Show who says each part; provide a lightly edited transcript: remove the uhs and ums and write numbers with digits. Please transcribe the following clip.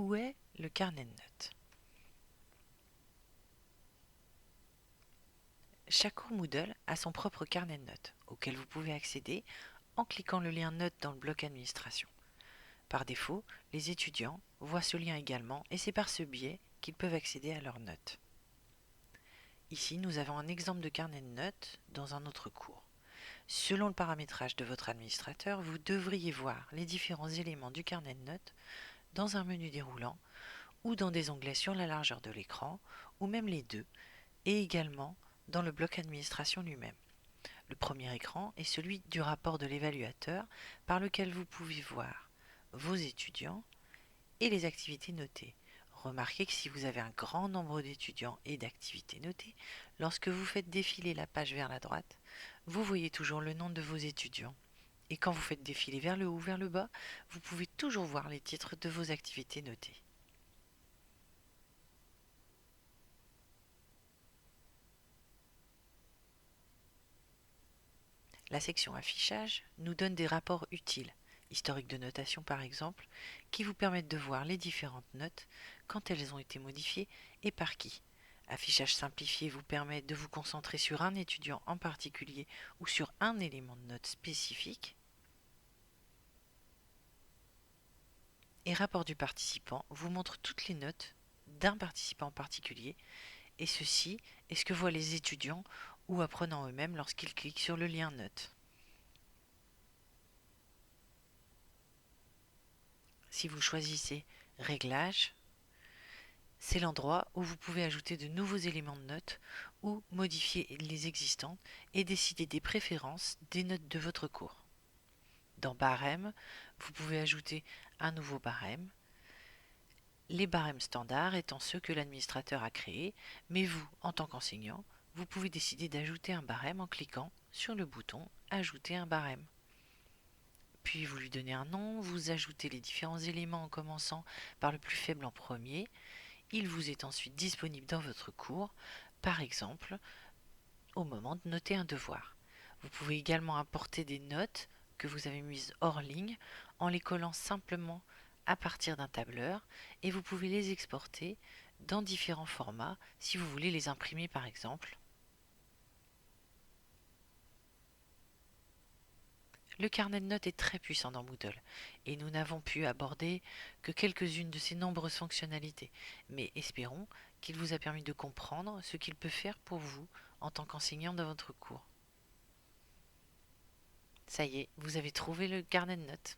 Speaker 1: Où est le carnet de notes? Chaque cours Moodle a son propre carnet de notes, auquel vous pouvez accéder en cliquant le lien Notes dans le bloc Administration. Par défaut, les étudiants voient ce lien également et c'est par ce biais qu'ils peuvent accéder à leurs notes. Ici, nous avons un exemple de carnet de notes dans un autre cours. Selon le paramétrage de votre administrateur, vous devriez voir les différents éléments du carnet de notes dans un menu déroulant ou dans des onglets sur la largeur de l'écran, ou même les deux, et également dans le bloc administration lui-même. Le premier écran est celui du rapport de l'évaluateur par lequel vous pouvez voir vos étudiants et les activités notées. Remarquez que si vous avez un grand nombre d'étudiants et d'activités notées, lorsque vous faites défiler la page vers la droite, vous voyez toujours le nom de vos étudiants. Et quand vous faites défiler vers le haut ou vers le bas, vous pouvez toujours voir les titres de vos activités notées. La section affichage nous donne des rapports utiles, historique de notation par exemple, qui vous permettent de voir les différentes notes, quand elles ont été modifiées et par qui. Affichage simplifié vous permet de vous concentrer sur un étudiant en particulier ou sur un élément de note spécifique. Et rapport du participant vous montre toutes les notes d'un participant en particulier, et ceci est ce que voient les étudiants ou apprenants eux-mêmes lorsqu'ils cliquent sur le lien Notes. Si vous choisissez Réglages, c'est l'endroit où vous pouvez ajouter de nouveaux éléments de notes ou modifier les existants et décider des préférences des notes de votre cours. Dans Barème, vous pouvez ajouter un nouveau barème, les barèmes standards étant ceux que l'administrateur a créés, mais vous, en tant qu'enseignant, vous pouvez décider d'ajouter un barème en cliquant sur le bouton Ajouter un barème. Puis vous lui donnez un nom, vous ajoutez les différents éléments en commençant par le plus faible en premier. Il vous est ensuite disponible dans votre cours, par exemple au moment de noter un devoir. Vous pouvez également importer des notes que vous avez mises hors ligne en les collant simplement à partir d'un tableur, et vous pouvez les exporter dans différents formats si vous voulez les imprimer par exemple. Le carnet de notes est très puissant dans Moodle et nous n'avons pu aborder que quelques-unes de ses nombreuses fonctionnalités, mais espérons qu'il vous a permis de comprendre ce qu'il peut faire pour vous en tant qu'enseignant dans votre cours. Ça y est, vous avez trouvé le carnet de notes.